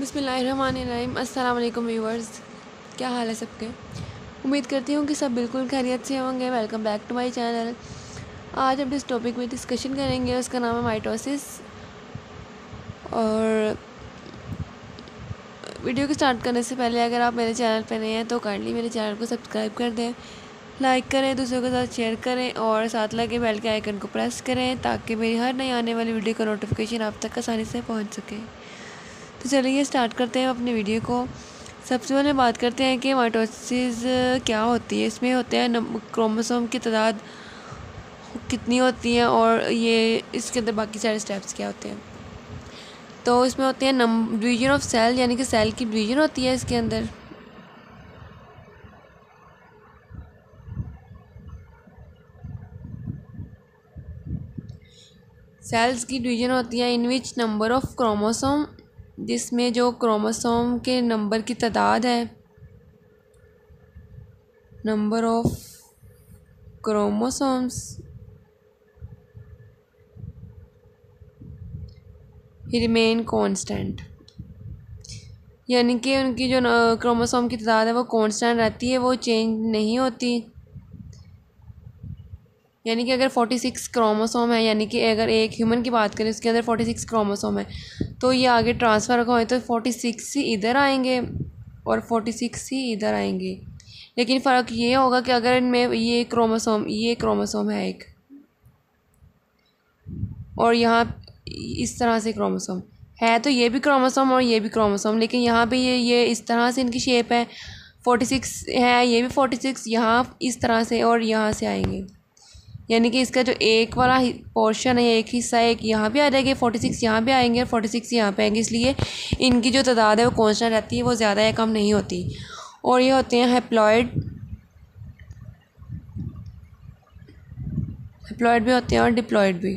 बिस्मिल्लाहिर्रहमानिर्रहीम। अस्सलाम वालेकुम व्यूअर्स, क्या हाल है सबके। उम्मीद करती हूँ कि सब बिल्कुल खैरियत से होंगे। Welcome back to my channel. आज हम जिस टॉपिक में डिस्कशन करेंगे उसका नाम है माइटोसिस। और वीडियो को स्टार्ट करने से पहले अगर आप मेरे चैनल पर नए हैं तो काइंडली मेरे चैनल को सब्सक्राइब कर दें, लाइक करें, दूसरों के साथ शेयर करें और साथ लगे बेल के आइकन को प्रेस करें ताकि मेरी हर नई आने वाली वीडियो का नोटिफिकेशन आप तक आसानी से पहुँच सके। तो चलिए स्टार्ट करते हैं अपनी वीडियो को। सबसे पहले बात करते हैं कि माइटोसिस क्या होती है। इसमें होते हैं क्रोमोसोम की तादाद कितनी होती है और ये इसके अंदर बाकी सारे स्टेप्स क्या होते हैं। तो इसमें होते हैं डिवीजन ऑफ सेल, यानी कि सेल की डिवीजन होती है इसके अंदर। सेल्स की डिवीजन होती है इन विच नंबर ऑफ क्रोमोसोम, जिसमें जो क्रोमोसोम के नंबर की तादाद है, number of chromosomes remain constant, यानी कि उनकी जो क्रोमोसोम की तादाद है वो कांस्टेंट रहती है, वो चेंज नहीं होती। यानी कि अगर 46 क्रोमोसोम है, यानी कि अगर एक ह्यूमन की बात करें उसके अंदर 46 क्रोमोसोम है, तो ये आगे ट्रांसफ़र हो तो 46 ही इधर आएंगे और 46 ही इधर आएंगे। लेकिन फ़र्क ये होगा कि अगर इनमें ये क्रोमोसोम है एक, और यहाँ इस तरह से क्रोमोसोम है, तो ये भी क्रोमोसोम और ये भी क्रोमोसोम, लेकिन यहाँ पे ये इस तरह से इनकी शेप है। 46 है, ये भी 46 यहाँ इस तरह से और यहाँ से आएंगे, यानी कि इसका जो एक वाला पोर्शन है, एक हिस्सा है, एक यहाँ भी आ जाएगा, 46 यहाँ भी आएंगे और 46 यहाँ पे आएंगे। इसलिए इनकी जो तादाद है वो कांस्टेंट रहती है, वो ज़्यादा या कम नहीं होती। और ये होते हैं हैप्लॉइड भी होते हैं और डिप्लॉइड भी,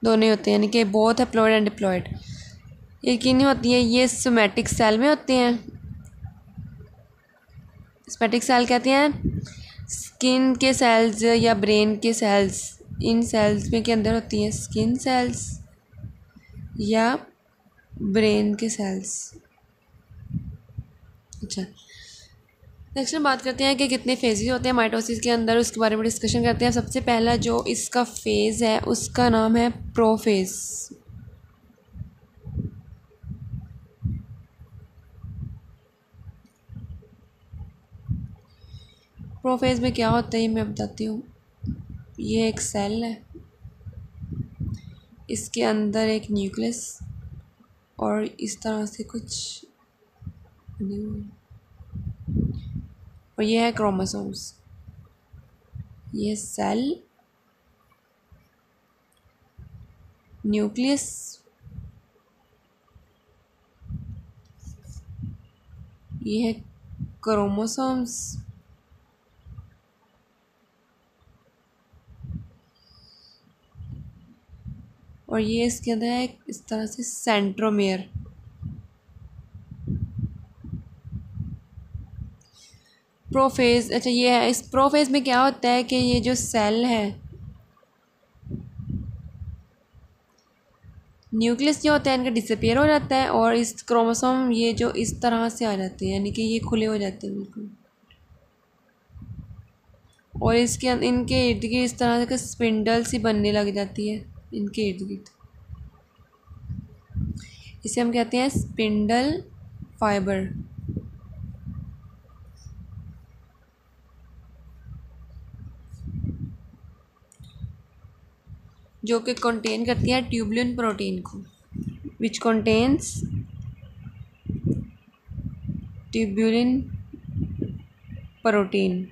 दोनों होते हैं, यानी कि बोथ हैप्लॉइड एंड डिप्लॉइड। ये किन होती है, ये सोमैटिक सेल में होते हैं। सोमैटिक सेल कहते हैं स्किन के सेल्स या ब्रेन के सेल्स, इन सेल्स में के अंदर होती हैं स्किन सेल्स या ब्रेन के सेल्स। अच्छा, नेक्स्ट हम बात करते हैं कि कितने फेजेस होते हैं माइटोसिस के अंदर, उसके बारे में डिस्कशन करते हैं। सबसे पहला जो इसका फेज़ है उसका नाम है प्रोफेज। प्रोफेज में क्या होता है मैं बताती हूँ। ये एक सेल है, इसके अंदर एक न्यूक्लियस और इस तरह से कुछ बने हुए हैं, और ये है क्रोमोसोम्स। ये सेल, न्यूक्लियस, ये है क्रोमोसोम्स, और ये इसके अंदर है इस तरह से सेंट्रोमेयर। प्रोफेज, अच्छा ये है, इस प्रोफेज में क्या होता है कि ये जो सेल है, न्यूक्लियस जो होता है इनका डिसअपियर हो जाता है और इस क्रोमोसोम ये जो इस तरह से आ जाते हैं, यानी कि ये खुले हो जाते हैं बिल्कुल, और इनके इर्द गिर्द इस तरह से स्पिंडल सी बनने लग जाती है इनके इर्द गिर्द। इसे हम कहते हैं स्पिंडल फाइबर। जो कि कंटेन करती है ट्यूबुलिन प्रोटीन को, विच कंटेन्स ट्यूबुलिन प्रोटीन।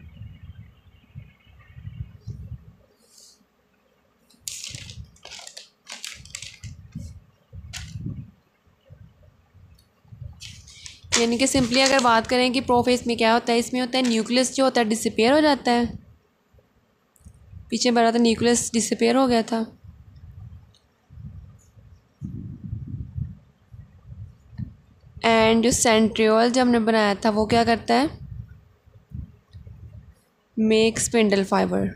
यानी कि सिंपली अगर बात करें कि प्रोफेज में क्या होता है, इसमें होता है न्यूक्लियस जो होता है डिसअपियर हो जाता है। पीछे बढ़ा था न्यूक्लियस डिसअपियर हो गया था, एंड जो सेंट्रियोल जो हमने बनाया था वो क्या करता है, मेक स्पिंडल फाइबर।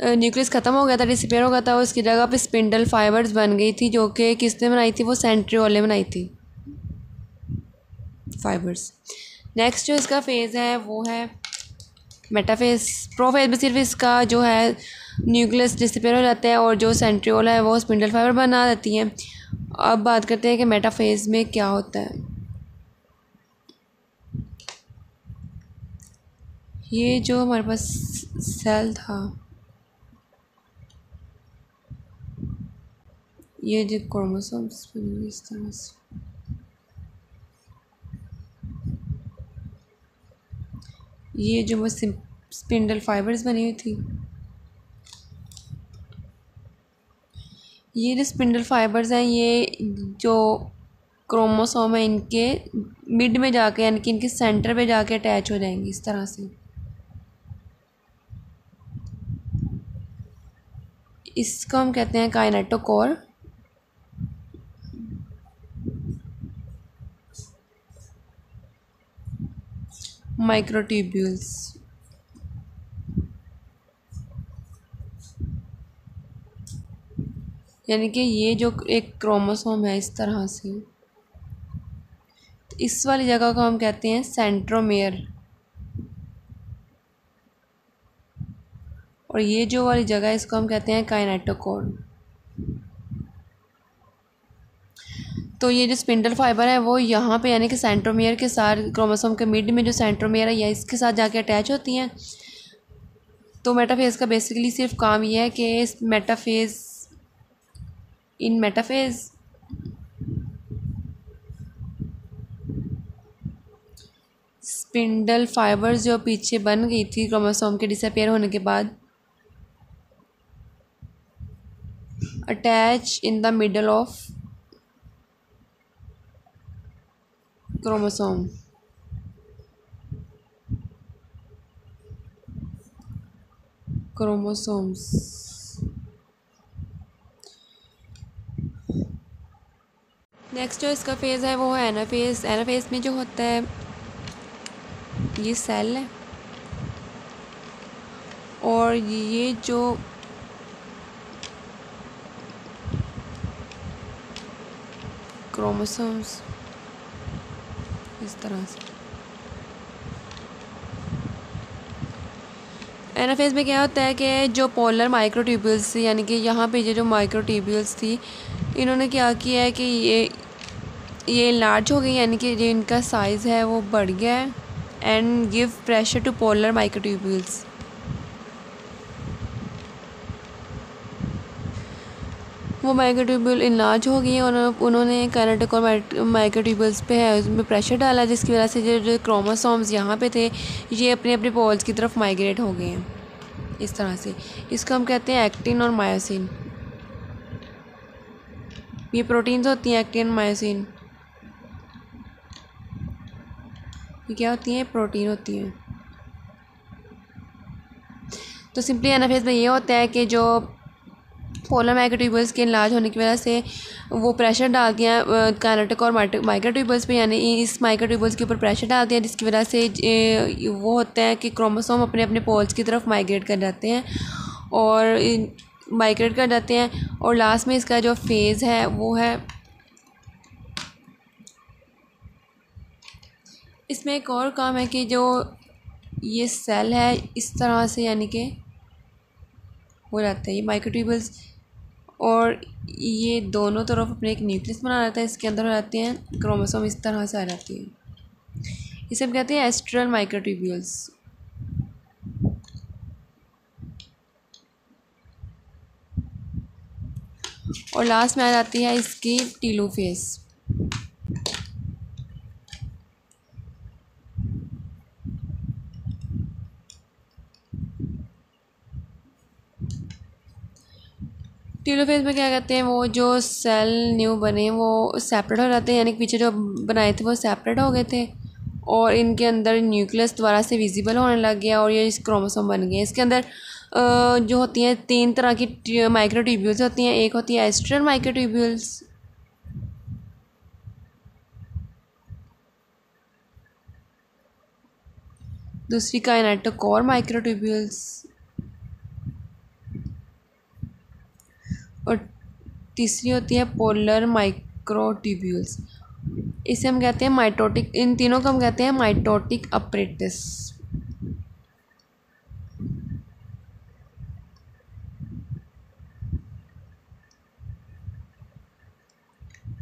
न्यूक्लियस ख़त्म हो गया था, डिसअपीयर हो गया था, उसकी जगह पे स्पिंडल फाइबर्स बन गई थी, जो कि किसने बनाई थी? वो सेंट्रियोल ने बनाई थी फाइबर्स। नेक्स्ट जो इसका फेज़ है वो है मेटाफेज। प्रोफेज में सिर्फ इसका जो है न्यूक्लियस डिसअपीयर हो जाता है और जो सेंट्रियोल है वो स्पिंडल फाइबर बना देती हैं। अब बात करते हैं कि मेटाफेज में क्या होता है। ये जो हमारे पास सेल था, ये जो क्रोमोसोम्स इस तरह से, ये जो वो स्पिंडल फाइबर्स बनी हुई थी, ये जो स्पिंडल फाइबर्स हैं ये जो क्रोमोसोम है इनके मिड में जाके यानी कि इनके सेंटर पे जाके अटैच हो जाएंगी इस तरह से। इसको हम कहते हैं काइनेटोकोर। माइक्रोट्यूब्यूल्स, यानी कि ये जो एक क्रोमोसोम है इस तरह से, तो इस वाली जगह को हम कहते हैं सेंट्रोमेयर, और ये जो वाली जगह है इसको हम कहते हैं काइनेटोकोर। तो ये जो स्पिंडल फाइबर है वो यहाँ पे यानी कि सेंट्रोमेयर के साथ, क्रोमोसोम के मिड में जो सेंट्रोमेयर है या इसके साथ जाके अटैच होती हैं। तो मेटाफेज का बेसिकली सिर्फ काम ये है कि इस मेटाफेज स्पिंडल फाइबर्स जो पीछे बन गई थी क्रोमोसोम के डिसअपीयर होने के बाद, attach in the middle of chromosome. Chromosomes next जो इसका फेज़ है वो है एनाफेज। एनाफेज में जो होता है ये सेल है और ये जो क्रोमोसोम्स इस तरह से। एनाफेज में क्या होता है कि जो पोलर माइक्रोट्यूब्यूल्स थी, यानी कि यहाँ पे ये जो माइक्रोट्यूब्यूल्स थी, इन्होंने क्या किया है कि ये लार्ज हो गई, यानी कि जो इनका साइज़ है वो बढ़ गया है, and give pressure to polar microtubules. वो माइक्रोट्यूब्यूल इनलार्ज हो गई है और उन्होंने काइनेटोकोर माइक्रोट्यूब्यूल्स पे है उसमें प्रेशर डाला, जिसकी वजह से जो क्रोमोसोम्स यहाँ पे थे ये अपने अपने पोल्स की तरफ माइग्रेट हो गए हैं इस तरह से। इसको हम कहते हैं एक्टिन और मायोसिन। ये प्रोटीन्स होती हैं एक्टिन मायोसिन, ये क्या होती हैं? प्रोटीन होती हैं। तो सिंपली एनाफेज में ये होता है कि जो पोलर माइक्रोट्यूब्यूल्स के इनलार्ज होने की वजह से वो प्रेशर डालती हैं काइनेटोकोर माइक्रोट्यूब्यूल्स पे, यानी इस माइक्रोट्यूब्यूल्स के ऊपर प्रेशर डालती हैं, जिसकी वजह से वो होता है कि क्रोमोसोम अपने अपने पोल्स की तरफ माइग्रेट कर जाते हैं और माइग्रेट कर जाते हैं। और लास्ट में इसका जो फेज़ है वो है, इसमें एक और काम है कि जो ये सेल है इस तरह से यानी कि हो जाता है ये माइक्रोट्यूब्यूल्स, और ये दोनों तरफ अपने एक न्यूक्लियस बना रहता है, इसके अंदर हो जाते हैं क्रोमोसोम इस तरह से आ जाती है। इसे हम कहते हैं एस्ट्रल माइक्रोट्यूब्यूल्स। और लास्ट में आ जाती है इसकी टीलोफेज। टीलोफेज में क्या कहते हैं, वो जो सेल न्यू बने वो सेपरेट हो जाते हैं, यानी कि पीछे जो बनाए थे वो सेपरेट हो गए थे और इनके अंदर न्यूक्लियस दोबारा से विजिबल होने लग गया और ये इस क्रोमोसोम बन गए। इसके अंदर जो होती हैं 3 तरह की माइक्रोट्यूब्यूल्स होती हैं। एक होती है एस्ट्रल माइक्रोट्यूब्यूल्स, दूसरी काइनेटोकोर माइक्रोट्यूब्यूल्स, और तीसरी होती है पोलर माइक्रोट्यूब्यूल्स, इसे हम कहते हैं माइटोटिक, इन तीनों को हम कहते हैं माइटोटिक अपरेटस।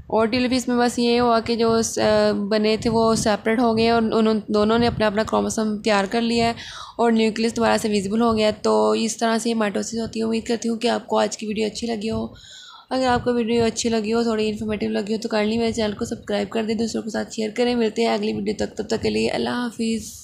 और टेलीफिस में बस ये हुआ कि जो बने थे वो सेपरेट हो गए और उन दोनों ने अपना अपना क्रोमोसोम तैयार कर लिया है और न्यूक्लियस दोबारा से विजिबल हो गया। तो इस तरह से ये माइटोसिस होती है। उम्मीद करती हूँ कि आपको आज की वीडियो अच्छी लगी हो। अगर आपको वीडियो अच्छी लगी हो, थोड़ी इन्फॉर्मेटिव लगी हो, तो काइंडली मेरे चैनल को सब्सक्राइब कर दें, दूसरों के साथ शेयर करें। मिलते हैं अगली वीडियो तक, तब तक के लिए अल्लाह हाफिज़।